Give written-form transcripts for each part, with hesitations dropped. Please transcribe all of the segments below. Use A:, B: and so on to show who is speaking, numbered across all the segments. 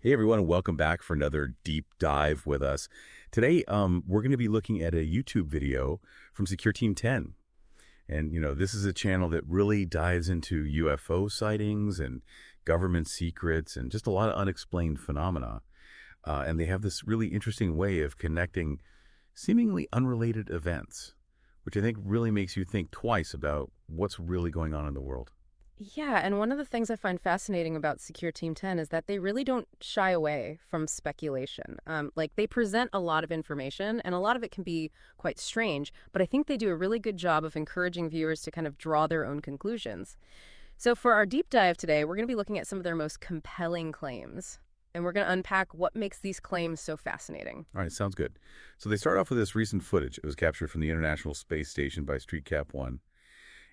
A: Hey everyone, and welcome back for another deep dive with us. Today, we're going to be looking at a YouTube video from Secure Team 10. And, this is a channel that really dives into UFO sightings and government secrets and just a lot of unexplained phenomena. And they have this really interesting way of connecting seemingly unrelated events, which I think really makes you think twice about what's really going on in the world.
B: Yeah, and one of the things I find fascinating about Secure Team 10 is that they really don't shy away from speculation. They present a lot of information, and a lot of it can be quite strange, but I think they do a really good job of encouraging viewers to kind of draw their own conclusions. So for our deep dive today, we're going to be looking at some of their most compelling claims, and we're going to unpack what makes these claims so fascinating.
A: All right, sounds good. So they start off with this recent footage. It was captured from the International Space Station by StreetCap 1.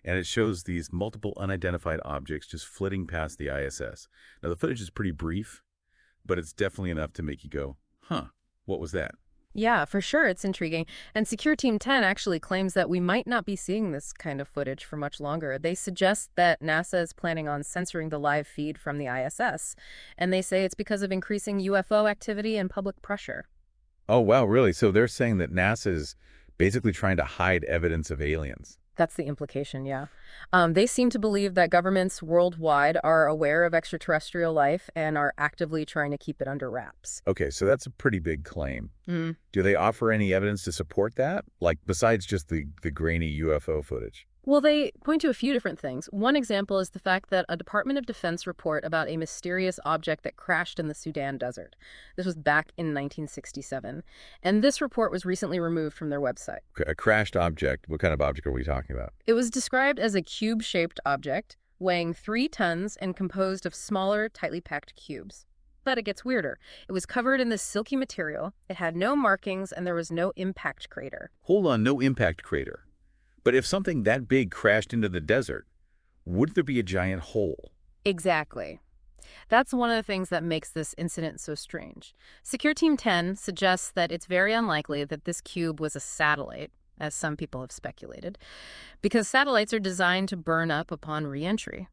A: And it shows these multiple unidentified objects just flitting past the ISS. Now, the footage is pretty brief, but it's definitely enough to make you go, huh, what was that?
B: Yeah, for sure, it's intriguing. And Secure Team 10 actually claims that we might not be seeing this kind of footage for much longer. They suggest that NASA is planning on censoring the live feed from the ISS, and they say it's because of increasing UFO activity and public pressure.
A: Oh, wow, really? So they're saying that NASA is basically trying to hide evidence of aliens.
B: That's the implication, yeah. They seem to believe that governments worldwide are aware of extraterrestrial life and are actively trying to keep it under wraps.
A: Okay, so that's a pretty big claim.
B: Mm.
A: Do they offer any evidence to support that? Like, besides just the grainy UFO footage?
B: Well, they point to a few different things. One example is the fact that a Department of Defense report about a mysterious object that crashed in the Sudan desert. This was back in 1967. And this report was recently removed from their website.
A: A crashed object, what kind of object are we talking about?
B: It was described as a cube-shaped object, weighing 3 tons and composed of smaller, tightly packed cubes. But it gets weirder. It was covered in this silky material, it had no markings, and there was no impact crater.
A: Hold on, no impact crater. But if something that big crashed into the desert, would there be a giant hole?
B: Exactly. That's one of the things that makes this incident so strange. Secure Team 10 suggests that it's very unlikely that this cube was a satellite, as some people have speculated, because satellites are designed to burn up upon re-entry.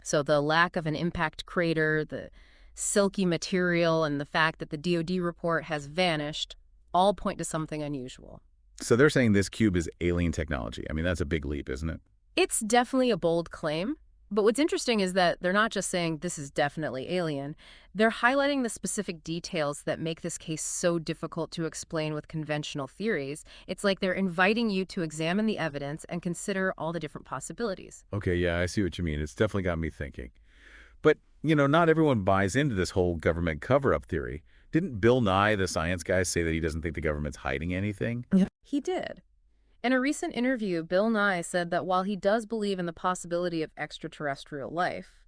B: So the lack of an impact crater, the silky material, and the fact that the DoD report has vanished all point to something unusual.
A: So they're saying this cube is alien technology. I mean, that's a big leap, isn't it?
B: It's definitely a bold claim, but what's interesting is that they're not just saying this is definitely alien. They're highlighting the specific details that make this case so difficult to explain with conventional theories. It's like they're inviting you to examine the evidence and consider all the different possibilities.
A: Okay, yeah, I see what you mean. It's definitely got me thinking. But, not everyone buys into this whole government cover-up theory. Didn't Bill Nye, the science guy, say that he doesn't think the government's hiding anything?
B: Yeah. He did. In a recent interview, Bill Nye said that while he does believe in the possibility of extraterrestrial life,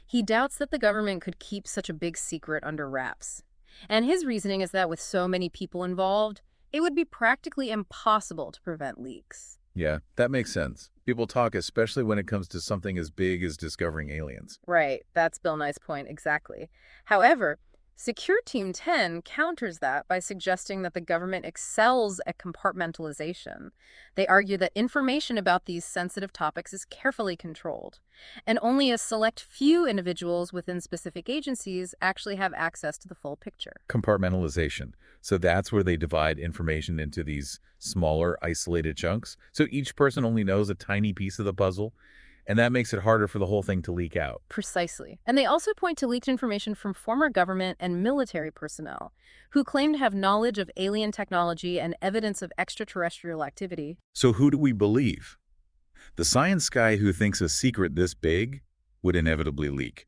B: he doubts that the government could keep such a big secret under wraps. And his reasoning is that with so many people involved, it would be practically impossible to prevent leaks.
A: Yeah, that makes sense. People talk, especially when it comes to something as big as discovering aliens.
B: Right, that's Bill Nye's point, exactly. However, Secure Team 10 counters that by suggesting that the government excels at compartmentalization. They argue that information about these sensitive topics is carefully controlled, and only a select few individuals within specific agencies actually have access to the full picture.
A: Compartmentalization. So that's where they divide information into these smaller, isolated chunks. So each person only knows a tiny piece of the puzzle, and that makes it harder for the whole thing to leak out.
B: Precisely. And they also point to leaked information from former government and military personnel who claim to have knowledge of alien technology and evidence of extraterrestrial activity.
A: So who do we believe? The science guy who thinks a secret this big would inevitably leak?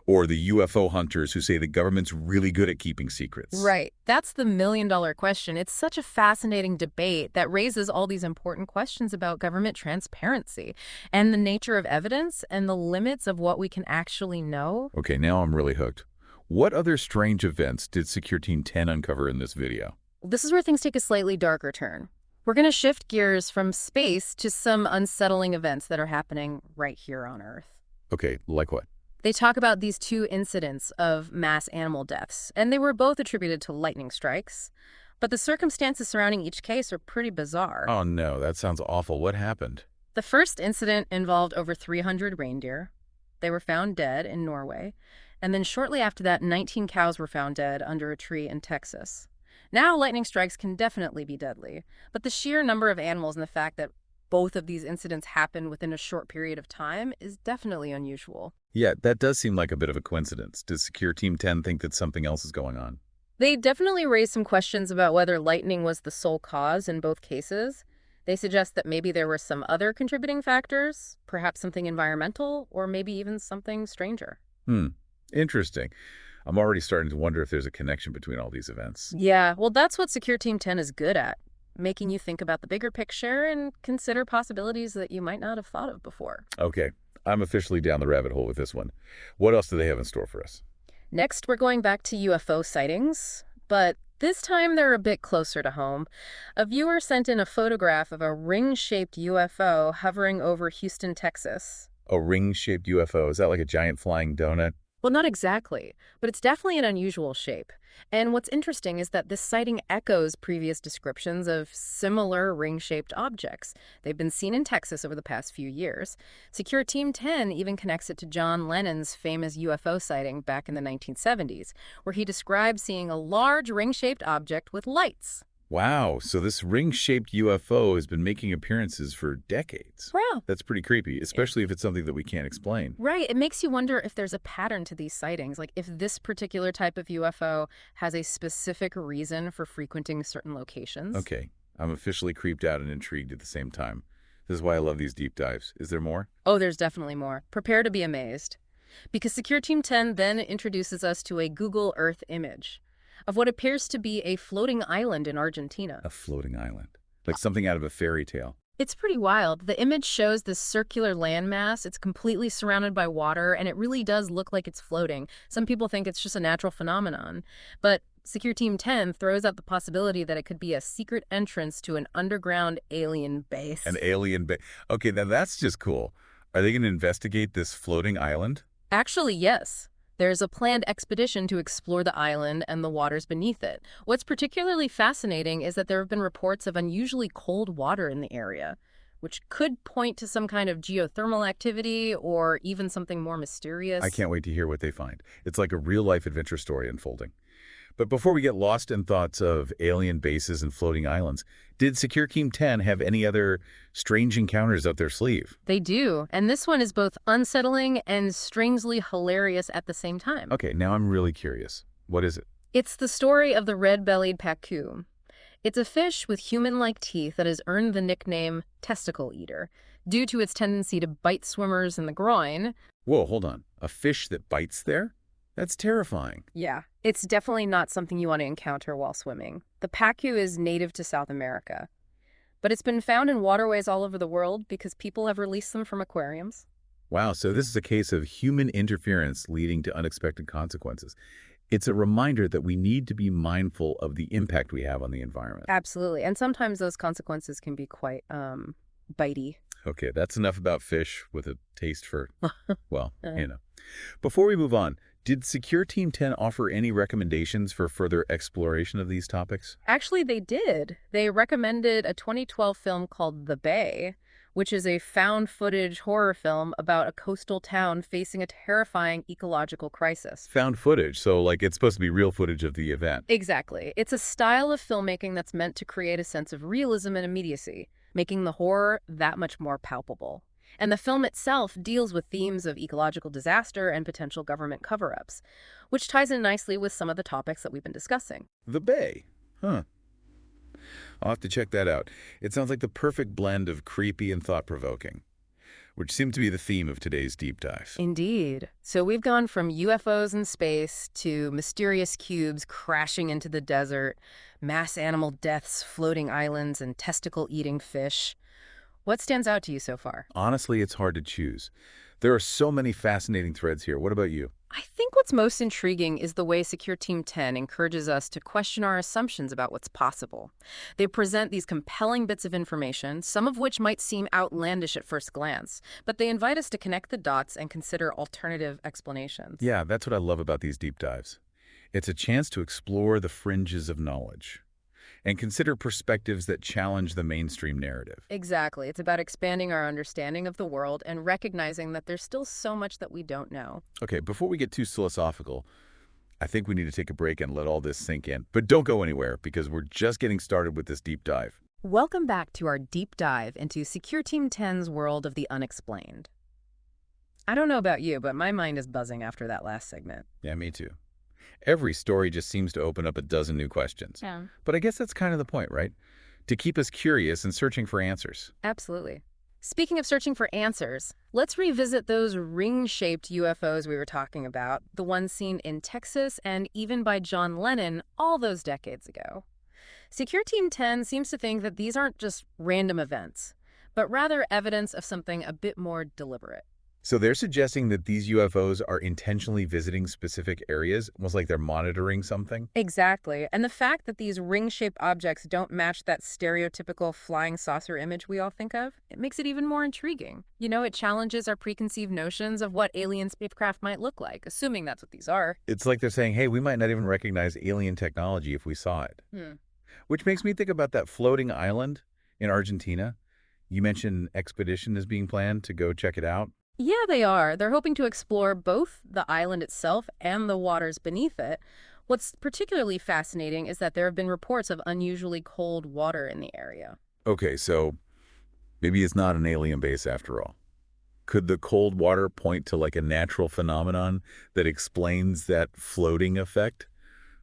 A: Or the UFO hunters who say the government's really good at keeping secrets?
B: Right. That's the million-dollar question. It's such a fascinating debate that raises all these important questions about government transparency and the nature of evidence and the limits of what we can actually know.
A: Okay, now I'm really hooked. What other strange events did Secure Team 10 uncover in this video?
B: This is where things take a slightly darker turn. We're going to shift gears from space to some unsettling events that are happening right here on Earth.
A: Okay, like what?
B: They talk about these two incidents of mass animal deaths, and they were both attributed to lightning strikes. But the circumstances surrounding each case are pretty bizarre.
A: Oh no, that sounds awful. What happened?
B: The first incident involved over 300 reindeer. They were found dead in Norway. And then shortly after that, 19 cows were found dead under a tree in Texas. Now, lightning strikes can definitely be deadly, but the sheer number of animals and the fact that both of these incidents happened within a short period of time is definitely unusual.
A: Yeah, that does seem like a bit of a coincidence. Does Secure Team 10 think that something else is going on?
B: They definitely raised some questions about whether lightning was the sole cause in both cases. They suggest that maybe there were some other contributing factors, perhaps something environmental, or maybe even something stranger.
A: Hmm, interesting. I'm already starting to wonder if there's a connection between all these events.
B: Yeah, well, that's what Secure Team 10 is good at, making you think about the bigger picture and consider possibilities that you might not have thought of before.
A: Okay, I'm officially down the rabbit hole with this one. What else do they have in store for us?
B: Next, we're going back to UFO sightings, but this time they're a bit closer to home. A viewer sent in a photograph of a ring-shaped UFO hovering over Houston, Texas.
A: A ring-shaped UFO, is that like a giant flying donut?
B: Well, not exactly, but it's definitely an unusual shape. And what's interesting is that this sighting echoes previous descriptions of similar ring-shaped objects. They've been seen in Texas over the past few years. Secure Team 10 even connects it to John Lennon's famous UFO sighting back in the 1970s, where he described seeing a large ring-shaped object with lights.
A: Wow, so this ring-shaped UFO has been making appearances for decades.
B: Wow.
A: That's pretty creepy, especially if it's something that we can't explain.
B: Right. It makes you wonder if there's a pattern to these sightings, like if this particular type of UFO has a specific reason for frequenting certain locations.
A: Okay, I'm officially creeped out and intrigued at the same time. This is why I love these deep dives. Is there more?
B: Oh, there's definitely more. Prepare to be amazed. Because Secure Team 10 then introduces us to a Google Earth image of what appears to be a floating island in Argentina.
A: A floating island. Like something out of a fairy tale.
B: It's pretty wild. The image shows this circular landmass. It's completely surrounded by water, and it really does look like it's floating. Some people think it's just a natural phenomenon. But Secure Team 10 throws out the possibility that it could be a secret entrance to an underground alien base.
A: An alien base. Okay, now that's just cool. Are they going to investigate this floating island?
B: Actually, yes. There's a planned expedition to explore the island and the waters beneath it. What's particularly fascinating is that there have been reports of unusually cold water in the area, which could point to some kind of geothermal activity or even something more mysterious.
A: I can't wait to hear what they find. It's like a real-life adventure story unfolding. But before we get lost in thoughts of alien bases and floating islands, did Secure Team 10 have any other strange encounters up their sleeve?
B: They do, and this one is both unsettling and strangely hilarious at the same time.
A: Okay, now I'm really curious. What is it?
B: It's the story of the red-bellied pacu. It's a fish with human-like teeth that has earned the nickname testicle eater due to its tendency to bite swimmers in the groin.
A: Whoa, hold on. A fish that bites there? That's terrifying.
B: Yeah, it's definitely not something you want to encounter while swimming. The pacu is native to South America, but it's been found in waterways all over the world because people have released them from aquariums.
A: Wow, so this is a case of human interference leading to unexpected consequences. It's a reminder that we need to be mindful of the impact we have on the environment.
B: Absolutely, and sometimes those consequences can be quite bitey.
A: Okay, that's enough about fish with a taste for, well, Before we move on, did Secure Team 10 offer any recommendations for further exploration of these topics?
B: Actually, they did. They recommended a 2012 film called The Bay, which is a found footage horror film about a coastal town facing a terrifying ecological crisis.
A: Found footage, so like it's supposed to be real footage of the event.
B: Exactly. It's a style of filmmaking that's meant to create a sense of realism and immediacy, making the horror that much more palpable. And the film itself deals with themes of ecological disaster and potential government cover-ups, which ties in nicely with some of the topics that we've been discussing.
A: The Bay. Huh. I'll have to check that out. It sounds like the perfect blend of creepy and thought-provoking, which seemed to be the theme of today's deep dive.
B: Indeed. So we've gone from UFOs in space to mysterious cubes crashing into the desert, mass animal deaths, floating islands, and testicle-eating fish. What stands out to you so far?
A: Honestly, it's hard to choose. There are so many fascinating threads here. What about you?
B: I think what's most intriguing is the way Secure Team 10 encourages us to question our assumptions about what's possible. They present these compelling bits of information, some of which might seem outlandish at first glance, but they invite us to connect the dots and consider alternative explanations.
A: Yeah, that's what I love about these deep dives. It's a chance to explore the fringes of knowledge. and consider perspectives that challenge the mainstream narrative.
B: Exactly. It's about expanding our understanding of the world and recognizing that there's still so much that we don't know.
A: Okay, before we get too philosophical, I think we need to take a break and let all this sink in. But don't go anywhere, because we're just getting started with this deep dive.
B: Welcome back to our deep dive into Secure Team 10's world of the unexplained. I don't know about you, but my mind is buzzing after that last segment.
A: Yeah, me too. Every story just seems to open up a dozen new questions.
B: Yeah.
A: But I guess that's kind of the point, right? To keep us curious and searching for answers.
B: Absolutely. Speaking of searching for answers, let's revisit those ring-shaped UFOs we were talking about, the ones seen in Texas and even by John Lennon all those decades ago. Secure Team 10 seems to think that these aren't just random events, but rather evidence of something a bit more deliberate.
A: So they're suggesting that these UFOs are intentionally visiting specific areas, almost like they're monitoring something?
B: Exactly. And the fact that these ring-shaped objects don't match that stereotypical flying saucer image we all think of, it makes it even more intriguing. You know, it challenges our preconceived notions of what alien spacecraft might look like, assuming that's what these are.
A: It's like they're saying, hey, we might not even recognize alien technology if we saw it. Which makes me think about that floating island in Argentina. You mentioned an expedition is being planned to go check it out.
B: Yeah, they are. They're hoping to explore both the island itself and the waters beneath it. What's particularly fascinating is that there have been reports of unusually cold water in the area.
A: Okay, so maybe it's not an alien base after all. Could the cold water point to like a natural phenomenon that explains that floating effect?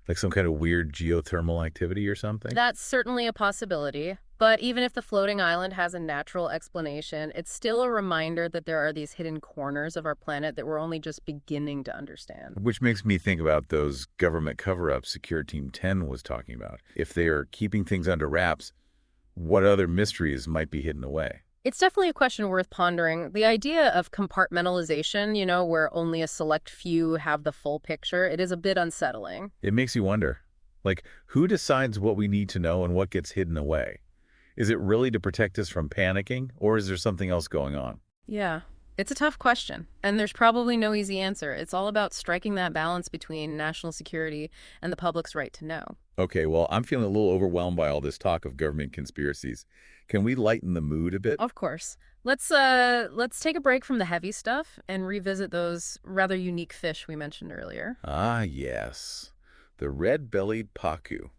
A: Like some kind of weird geothermal activity or something?
B: That's certainly a possibility. But even if the floating island has a natural explanation, it's still a reminder that there are these hidden corners of our planet that we're only just beginning to understand.
A: Which makes me think about those government cover-ups Secure Team 10 was talking about. If they are keeping things under wraps, what other mysteries might be hidden away?
B: It's definitely a question worth pondering. The idea of compartmentalization, you know, where only a select few have the full picture, it is a bit unsettling.
A: It makes you wonder, like, who decides what we need to know and what gets hidden away? Is it really to protect us from panicking, or is there something else going on?
B: Yeah, it's a tough question, and there's probably no easy answer. It's all about striking that balance between national security and the public's right to know.
A: Okay, well, I'm feeling a little overwhelmed by all this talk of government conspiracies. Can we lighten the mood a bit?
B: Of course. Let's take a break from the heavy stuff and revisit those rather unique fish we mentioned earlier.
A: Ah, yes. The red-bellied pacu,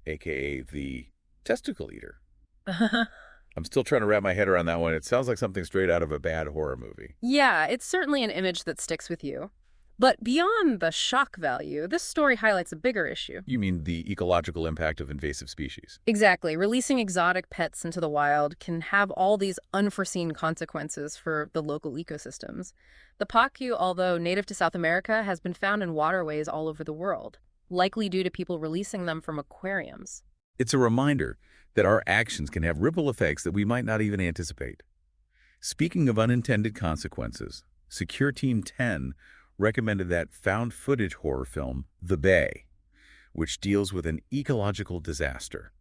A: a.k.a. the testicle eater. I'm still trying to wrap my head around that one. It sounds like something straight out of a bad horror movie.
B: Yeah, it's certainly an image that sticks with you. But beyond the shock value, this story highlights a bigger issue.
A: You mean the ecological impact of invasive species?
B: Exactly. Releasing exotic pets into the wild can have all these unforeseen consequences for the local ecosystems. The pacu, although native to South America, has been found in waterways all over the world, likely due to people releasing them from aquariums.
A: It's a reminder that our actions can have ripple effects that we might not even anticipate. Speaking of unintended consequences, Secure Team 10 recommended that found footage horror film, The Bay, which deals with an ecological disaster.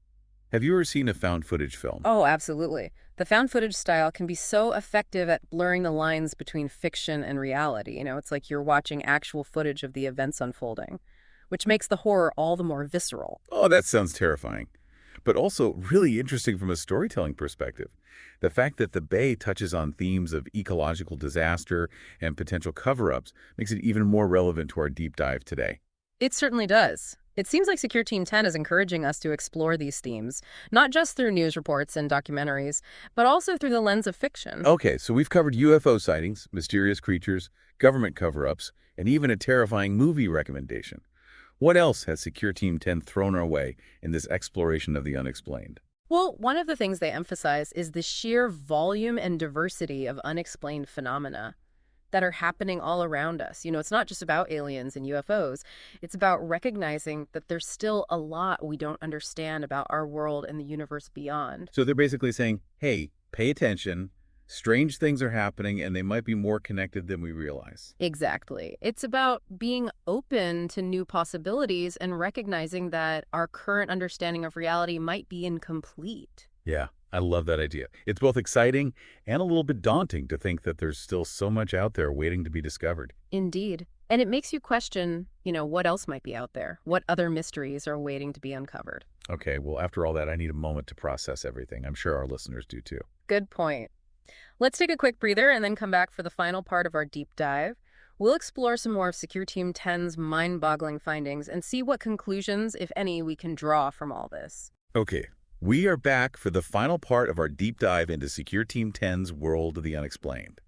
A: Have you ever seen a found footage film?
B: Oh, absolutely. The found footage style can be so effective at blurring the lines between fiction and reality. You know, it's like you're watching actual footage of the events unfolding, which makes the horror all the more visceral.
A: Oh, that sounds terrifying, but also really interesting from a storytelling perspective. The fact that The Bay touches on themes of ecological disaster and potential cover-ups makes it even more relevant to our deep dive today.
B: It certainly does. It seems like Secure Team 10 is encouraging us to explore these themes, not just through news reports and documentaries, but also through the lens of fiction.
A: Okay, so we've covered UFO sightings, mysterious creatures, government cover-ups, and even a terrifying movie recommendation. What else has Secure Team 10 thrown our way in this exploration of the unexplained?
B: Well, one of the things they emphasize is the sheer volume and diversity of unexplained phenomena that are happening all around us. You know, it's not just about aliens and UFOs. It's about recognizing that there's still a lot we don't understand about our world and the universe beyond.
A: So they're basically saying, hey, pay attention. Strange things are happening, and they might be more connected than we realize.
B: Exactly. It's about being open to new possibilities and recognizing that our current understanding of reality might be incomplete.
A: Yeah, I love that idea. It's both exciting and a little bit daunting to think that there's still so much out there waiting to be discovered.
B: Indeed. And it makes you question, you know, what else might be out there? What other mysteries are waiting to be uncovered?
A: Okay, well, after all that, I need a moment to process everything. I'm sure our listeners do too.
B: Good point. Let's take a quick breather and then come back for the final part of our deep dive. We'll explore some more of Secure Team 10's mind-boggling findings and see what conclusions, if any, we can draw from all this.
A: Okay, we are back for the final part of our deep dive into Secure Team 10's World of the Unexplained.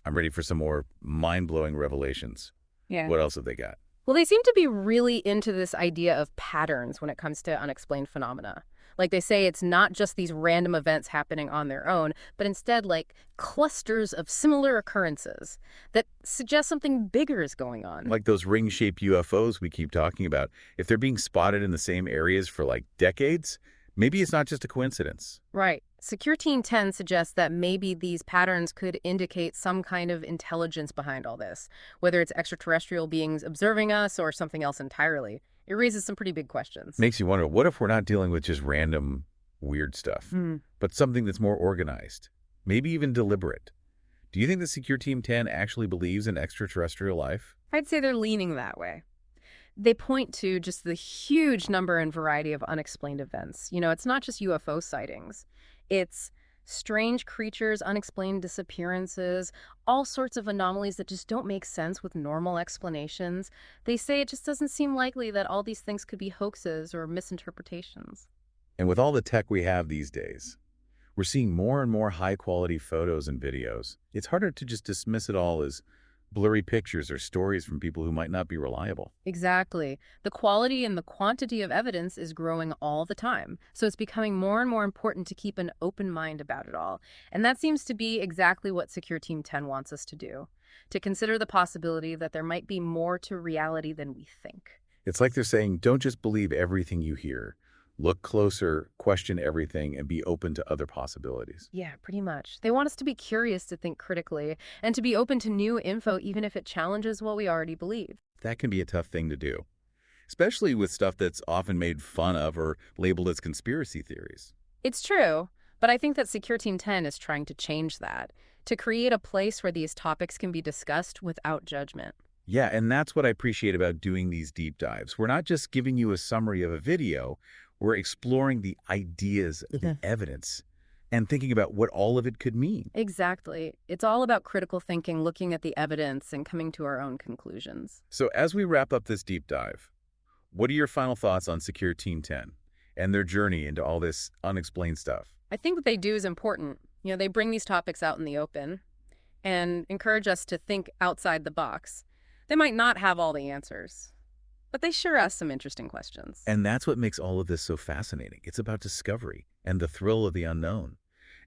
A: I'm ready for some more mind-blowing revelations.
B: Yeah.
A: What else have they got?
B: Well, they seem to be really into this idea of patterns when it comes to unexplained phenomena. Like they say, it's not just these random events happening on their own, but instead like clusters of similar occurrences that suggest something bigger is going on.
A: Like those ring-shaped UFOs we keep talking about. If they're being spotted in the same areas for like decades, maybe it's not just a coincidence.
B: Right. Secure Team 10 suggests that maybe these patterns could indicate some kind of intelligence behind all this, whether it's extraterrestrial beings observing us or something else entirely. It raises some pretty big questions.
A: Makes you wonder, what if we're not dealing with just random, weird stuff, but something that's more organized, maybe even deliberate? Do you think the Secure Team 10 actually believes in extraterrestrial life?
B: I'd say they're leaning that way. They point to just the huge number and variety of unexplained events. You know, it's not just UFO sightings. It's strange creatures, unexplained disappearances, all sorts of anomalies that just don't make sense with normal explanations. They say it just doesn't seem likely that all these things could be hoaxes or misinterpretations.
A: And with all the tech we have these days, we're seeing more and more high-quality photos and videos. It's harder to just dismiss it all as blurry pictures or stories from people who might not be reliable.
B: Exactly. The quality and the quantity of evidence is growing all the time. So it's becoming more and more important to keep an open mind about it all. And that seems to be exactly what Secure Team 10 wants us to do, to consider the possibility that there might be more to reality than we think.
A: It's like they're saying, don't just believe everything you hear. Look closer, question everything, and be open to other possibilities.
B: Yeah, pretty much. They want us to be curious, to think critically, and to be open to new info even if it challenges what we already believe.
A: That can be a tough thing to do, especially with stuff that's often made fun of or labeled as conspiracy theories.
B: It's true, but I think that Secure Team 10 is trying to change that, to create a place where these topics can be discussed without judgment.
A: Yeah, and that's what I appreciate about doing these deep dives. We're not just giving you a summary of a video. We're exploring the ideas, the evidence, and thinking about what all of it could mean.
B: Exactly. It's all about critical thinking, looking at the evidence, and coming to our own conclusions.
A: So as we wrap up this deep dive, what are your final thoughts on Secure Team 10 and their journey into all this unexplained stuff?
B: I think what they do is important. You know, they bring these topics out in the open and encourage us to think outside the box. They might not have all the answers, but they sure ask some interesting questions.
A: And that's what makes all of this so fascinating. It's about discovery and the thrill of the unknown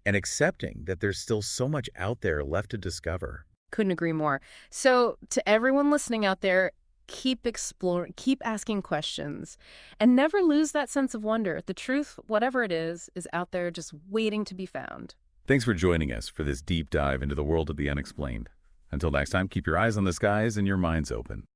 A: and accepting that there's still so much out there left to discover.
B: Couldn't agree more. So to everyone listening out there, keep exploring, keep asking questions, and never lose that sense of wonder. The truth, whatever it is out there just waiting to be found.
A: Thanks for joining us for this deep dive into the world of the unexplained. Until next time, keep your eyes on the skies and your minds open.